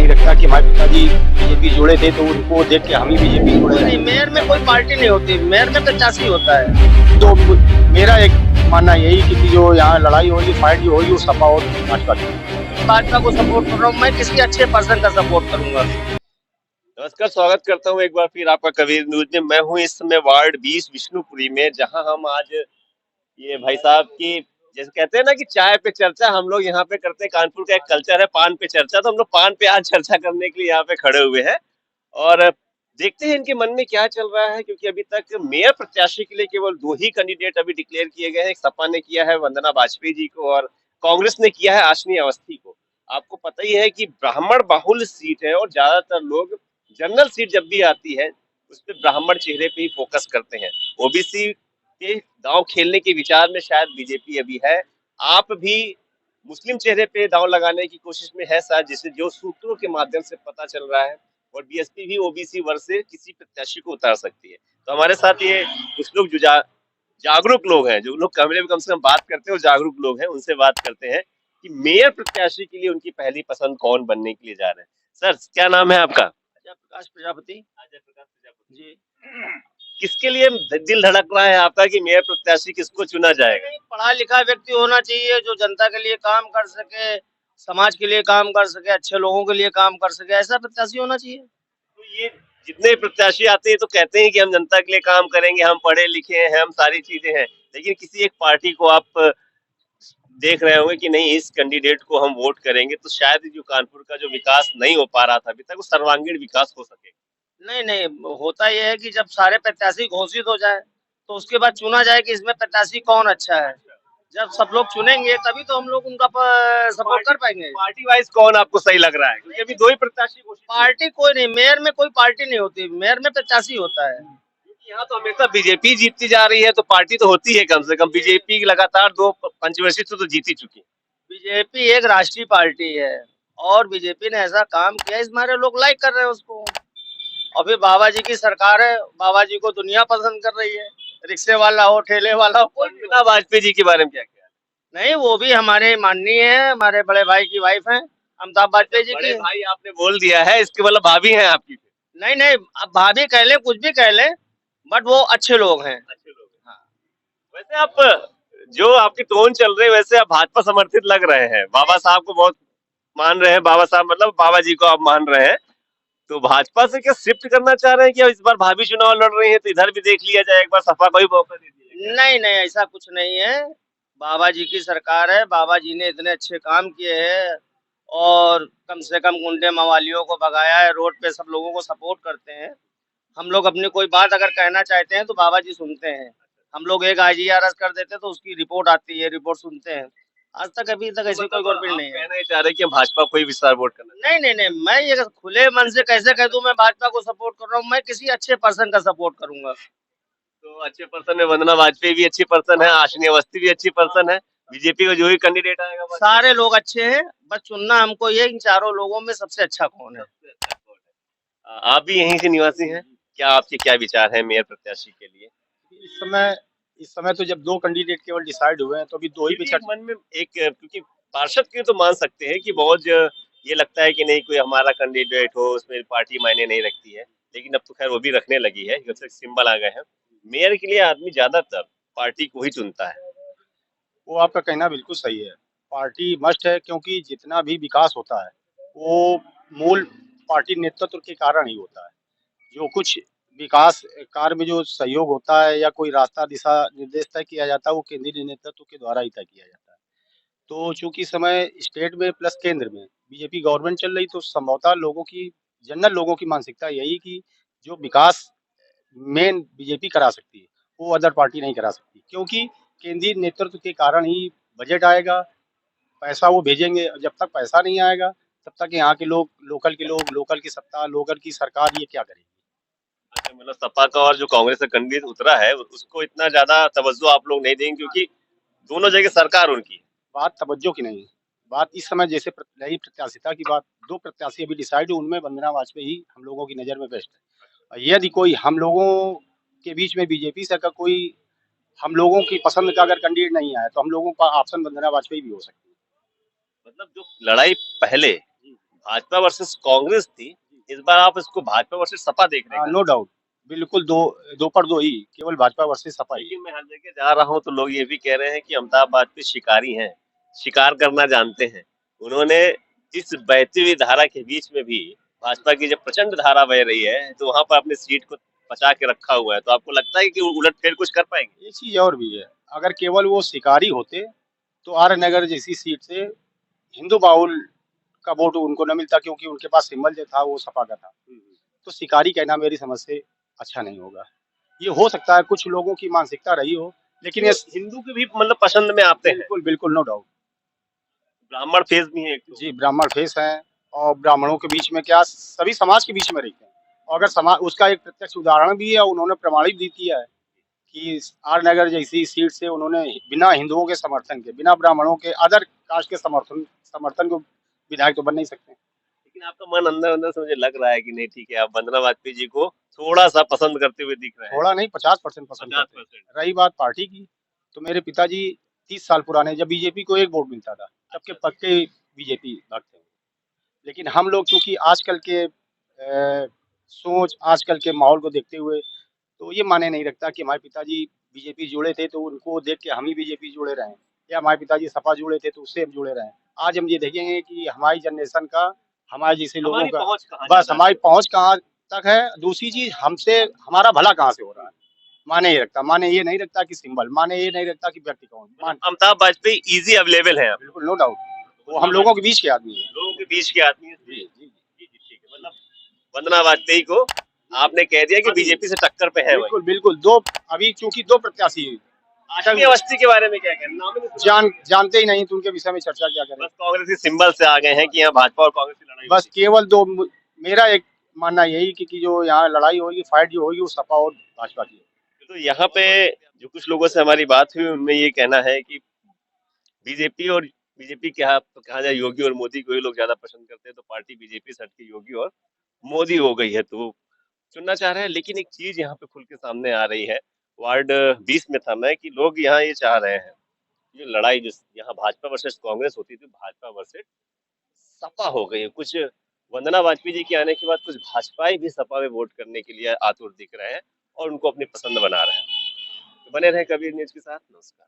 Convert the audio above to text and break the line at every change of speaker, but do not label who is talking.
नहीं रखता कि हमारे पिताजी बीजेपी जुड़े थे तो उनको देख के हम ही बीजेपी जुड़े
नहीं,
रहे।
मेयर में कोई पार्टी नहीं होती, मेयर में प्रत्याशी होता है।
तो मेरा एक मानना यही कि जो यहाँ लड़ाई होगी, फाइट जो होगी, वो सपा और भाजपा की।
भाजपा को सपोर्ट कर रहा हूँ, मैं किसी अच्छे पर्सन का सपोर्ट करूंगा।
नमस्कार, स्वागत करता हूँ एक बार फिर आपका कबीर न्यूज में। मैं हूँ इस समय वार्ड 20 विष्णुपुरी में, जहाँ हम आज ये भाई साहब की, जैसे कहते हैं ना कि चाय पे चर्चा, हम लोग यहाँ पे करते हैं। कानपुर का एक कल्चर है पान पे चर्चा, तो हम लोग पान पे आज चर्चा करने के लिए यहाँ पे खड़े हुए हैं और देखते हैं इनके मन में क्या चल रहा है। क्योंकि अभी तक मेयर प्रत्याशी के लिए केवल 2 ही कैंडिडेट अभी डिक्लेयर किए गए हैं। एक सपा ने किया है वंदना वाजपेयी जी को और कांग्रेस ने किया है आशनी अवस्थी को। आपको पता ही है कि ब्राह्मण बाहुल सीट है और ज्यादातर लोग जनरल सीट जब भी आती है उस पर ब्राह्मण चेहरे पे ही फोकस करते हैं। ओबीसी के दांव खेलने के विचार में शायद बीजेपी अभी है। आप भी मुस्लिम चेहरे पे दांव लगाने की कोशिश में है शायद, जिसे जो सूत्रों के माध्यम से पता चल रहा है। और बीएसपी भी ओबीसी वर्ग से किसी प्रत्याशी को उतार सकती है। तो हमारे साथ ये कुछ लोग जो जागरूक लोग हैं, जो लोग कैमरे में कम से कम बात करते हैं, वो जागरूक लोग हैं। उनसे बात करते हैं कि मेयर प्रत्याशी के लिए उनकी पहली पसंद कौन बनने के लिए जा रहे हैं। सर, क्या नाम है आपका?
अजय प्रकाश प्रजापति
अजय प्रकाश प्रजापति
जी।
किसके लिए दिल धड़क रहा है आपका कि मेयर प्रत्याशी किसको चुना जाएगा?
पढ़ा लिखा व्यक्ति होना चाहिए जो जनता के लिए काम कर सके, समाज के लिए काम कर सके, अच्छे लोगों के लिए काम कर सके, ऐसा प्रत्याशी होना चाहिए।
तो ये जितने प्रत्याशी आते हैं तो कहते हैं कि हम जनता के लिए काम करेंगे, हम पढ़े लिखे हैं, हम सारी चीजें हैं, लेकिन किसी एक पार्टी को आप देख रहे होंगे कि नहीं, इस कैंडिडेट को हम वोट करेंगे तो शायद जो कानपुर का जो विकास नहीं हो पा रहा था अभी तक, वो सर्वांगीण विकास हो सके।
नहीं नहीं, होता यह है कि जब सारे प्रत्याशी घोषित हो जाए तो उसके बाद चुना जाए कि इसमें प्रत्याशी कौन अच्छा है। जब सब लोग चुनेंगे तभी तो हम लोग उनका सपोर्ट कर पाएंगे।
पार्टी वाइज कौन आपको सही लग रहा है? क्योंकि अभी 2 ही प्रत्याशी घोषित हुए हैं।
पार्टी कोई नहीं, मेयर में कोई पार्टी नहीं होती, मेयर में प्रत्याशी होता है।
क्योंकि यहाँ तो हमेशा बीजेपी जीतती जा रही है, तो पार्टी तो होती है कम से कम। बीजेपी लगातार 2 पंचवर्षीय तो जीत ही चुकी है।
बीजेपी एक राष्ट्रीय पार्टी है और बीजेपी ने ऐसा काम किया, इस मारे लोग लाइक कर रहे हैं उसको। और फिर बाबा जी की सरकार है, बाबा जी को दुनिया पसंद कर रही है, रिक्शे वाला हो, ठेले वाला हो, कोई भी
वंदना वाजपेयी जी के बारे में क्या कहना है?
नहीं, वो भी हमारे माननीय है, हमारे बड़े भाई की वाइफ है, अमिताभ वाजपेयी जी
बड़े
की।
भाई आपने बोल दिया है, इसके मतलब भाभी हैं आपकी?
नहीं नहीं, अब भाभी कह ले, कुछ भी कह ले, बट वो अच्छे लोग हैं।
अच्छे लोग हैं। हाँ। वैसे आप, जो आपकी टोन चल रही है, वैसे आप भाजपा समर्थित लग रहे हैं। बाबा साहब को बहुत मान रहे हैं। बाबा साहब मतलब बाबा जी को आप मान रहे हैं। तो भाजपा से क्या शिफ्ट करना चाह रहे हैं कि इस बार भाभी चुनाव लड़ रही है तो इधर भी देख लिया जाए, एक बार सपा को भी मौका दे दिया जाए?
नहीं नहीं, ऐसा कुछ नहीं है। बाबा जी की सरकार है, बाबा जी ने इतने अच्छे काम किए हैं और कम से कम गुंडे मवालियों को भगाया है, रोड पे सब लोगों को सपोर्ट करते हैं। हम लोग अपनी कोई बात अगर कहना चाहते हैं तो बाबा जी सुनते हैं। हम लोग एक IGRS कर देते तो उसकी रिपोर्ट आती है, रिपोर्ट सुनते हैं। आज तक अभी तक ऐसी कोई गवर्नमेंट नहीं है।
कहना ही चाह रहे हैं कि हम भाजपा को ही विस्तार वोट करना
नहीं नहीं नहीं, मैं ये खुले मन से कैसे कह दूं मैं भाजपा को सपोर्ट कर रहा हूँ, मैं किसी अच्छे पर्सन का सपोर्ट करूंगा।
तो अच्छे पर्सन है, वंदना वाजपेयी भी अच्छी पर्सन है, आशनी अवस्थी भी अच्छी पर्सन है। बीजेपी का जो भी कैंडिडेट आएगा बस
सारे लोग अच्छे हैं, बस चुनना हमको ये इन चारों लोगों में सबसे अच्छा कौन है।
सबसे अच्छा कौन है। आप भी यहीं से निवासी हैं, क्या आपके क्या विचार है मेयर प्रत्याशी के लिए?
इस समय तो जब 2 कैंडिडेट केवल डिसाइड हुए हैं तो अभी 2 ही पे
फिर भी मन में एक, क्योंकि पार्षद के तो मान सकते हैं कि बहुत ये लगता है कि नहीं, कोई हमारा कैंडिडेट हो, उसमें पार्टी मायने नहीं रखती है। लेकिन अब तो खैर वो भी रखने लगी है, जब से सिंबल आ गए हैं। मेयर के लिए आदमी ज्यादातर पार्टी को ही चुनता है।
वो आपका कहना बिल्कुल सही है। पार्टी मस्ट है क्योंकि जितना भी विकास होता है, वो मूल पार्टी नेतृत्व के कारण ही होता है। जो कुछ विकास कार्य में जो सहयोग होता है या कोई रास्ता दिशा निर्देश तय किया जाता है, वो केंद्रीय नेतृत्व के द्वारा ही तय किया जाता है। तो चूँकि इस समय स्टेट में प्लस केंद्र में बीजेपी गवर्नमेंट चल रही, तो संभवतः लोगों की, जनरल लोगों की मानसिकता यही कि जो विकास मेन बीजेपी करा सकती है, वो अदर पार्टी नहीं करा सकती। क्योंकि केंद्रीय नेतृत्व के कारण ही बजट आएगा, पैसा वो भेजेंगे। जब तक पैसा नहीं आएगा, तब तक यहाँ के लोग, लोकल की सत्ता, लोकल की सरकार ये क्या करेगी?
अच्छा, मतलब सपा का और जो कांग्रेस का कैंडिडेट उतरा है उसको इतना ज्यादा तवज्जो आप लोग नहीं देंगे, क्योंकि दोनों जगह सरकार उनकी है।
बात तवज्जो की नहीं है। बात इस समय जैसे रही प्रत्याशिता की बात, 2 प्रत्याशी अभी डिसाइड हुए, उनमें वंदना वाजपेयी ही हम लोगों की नज़र में बेस्ट है। यदि कोई हम लोगों के बीच में बीजेपी से का कोई हम लोगों की पसंद का अगर कैंडिडेट नहीं आया, तो हम लोगों का ऑप्शन वंदना वाजपेयी भी हो सकती है।
मतलब जो लड़ाई पहले भाजपा वर्सेस कांग्रेस थी, इस बार आप इसको भाजपा वर्सेस सपा देख रहे हैं।
नो डाउट, बिल्कुल दो पर दो ही, केवल भाजपा वर्सेस सपा ही।
लेकिन मैं हर जगह जा रहा हूँ तो लोग ये भी कह रहे हैं कि अमिताभ बाजपेयी शिकारी हैं, शिकार करना जानते हैं। उन्होंने इस बहती हुई धारा के बीच में भी भाजपा की जब प्रचंड धारा बह रही है तो वहां पर अपनी सीट को बचा के रखा हुआ है, तो आपको लगता है कि वो उलटफेर कुछ कर पाएंगे?
एक चीज और भी है, अगर केवल वो शिकारी होते तो आर नगर जैसी सीट से हिंदू बाहुल का वोट उनको न मिलता, क्योंकि उनके पास सिंबल जो था वो सपा का था। तो शिकारी कहना मेरी समझ से अच्छा नहीं होगा। ये हो सकता है कुछ लोगों की मानसिकता रही हो, लेकिन ये
हिंदू के भी मतलब पसंद में आते हैं,
बिल्कुल बिल्कुल नो डाउट।
ब्राह्मण फेज भी है एक तो।
जी, ब्राह्मण फेस हैं और ब्राह्मणों के बीच में क्या सभी समाज के बीच में रहते हैं। और अगर समाज उसका एक प्रत्यक्ष उदाहरण भी है, उन्होंने प्रमाणित भी किया है कि आर नगर जैसी सीट से उन्होंने बिना हिंदुओं के समर्थन के, बिना ब्राह्मणों के, अदर कास्ट के समर्थन को विधायक तो बन नहीं सकते।
लेकिन आपका मन अंदर अंदर से मुझे लग रहा है कि नहीं ठीक है, आप वंदना वाजपेयी जी को थोड़ा सा पसंद करते हुए दिख रहे हैं।
थोड़ा नहीं, 50% पसंद करते हैं।
50%।
रही बात पार्टी की, तो मेरे पिताजी 30 साल पुराने, जब बीजेपी को एक वोट मिलता था तब के पक्के बीजेपी भक्त थे। लेकिन हम लोग चूंकि आजकल के सोच, आजकल के माहौल को देखते हुए, तो ये माने नहीं रखता कि हमारे पिताजी बीजेपी जुड़े थे तो उनको देख के हम ही बीजेपी जुड़े रहे, या हमारे पिताजी सपा जुड़े थे तो उससे हम जुड़े रहे। आज हम ये देखेंगे कि हमारी जनरेशन का, हमारे जैसे लोगों
हमारी
का
पहुंच कहाँ
बस
ज्यादा है?
हमारी पहुंच कहाँ तक है। दूसरी चीज, हमसे हमारा भला कहाँ से हो रहा है, माने ये रखता, माने ये नहीं रखता कि सिंबल, माने ये नहीं रखता कि व्यक्ति कौन, मान
अमिताभ बाजपेयी इजी अवेलेबल है,
बिल्कुल नो डाउट, वो हम लोगों के बीच के आदमी है।
लोगों के बीच के आदमी है।
जी जी
जी, ठीक है। मतलब वंदना वाजपेयी को आपने कह दिया कि बीजेपी से टक्कर पे है वही।
बिल्कुल बिल्कुल, दो अभी चूंकि दो प्रत्याशी हैं,
आशिकी अवस्थी के बारे में क्या कहना? नाम ही नहीं सुना।
जानते ही नहीं तो उनके विषय में चर्चा क्या करें।
बस कांग्रेस के सिंबल से आ गए हैं कि यहाँ भाजपा और कांग्रेस की लड़ाई
बस
होगी।
केवल दो, मेरा एक मानना यही कि जो यहाँ लड़ाई होगी, फाइट जो होगी, वो सपा और भाजपा की।
तो यहाँ पे जो कुछ लोगों से हमारी बात हुई उनमें ये कहना है कि बीजेपी और बीजेपी कहा जाए योगी और मोदी को ही लोग ज्यादा पसंद करते हैं, तो पार्टी बीजेपी से हट के योगी और मोदी हो गई है, तो चुनना चाह रहे हैं। लेकिन एक चीज यहाँ पे खुल के सामने आ रही है, वार्ड 20 में था मैं, कि लोग यहाँ ये चाह रहे हैं, ये लड़ाई जो यहाँ भाजपा वर्सेस कांग्रेस होती थी, भाजपा वर्सेस सपा हो गई है। कुछ वंदना वाजपेयी जी के आने के बाद कुछ भाजपाई भी सपा में वोट करने के लिए आतुर दिख रहे हैं और उनको अपनी पसंद बना रहे हैं। तो बने रहे कबीर न्यूज के साथ। नमस्कार।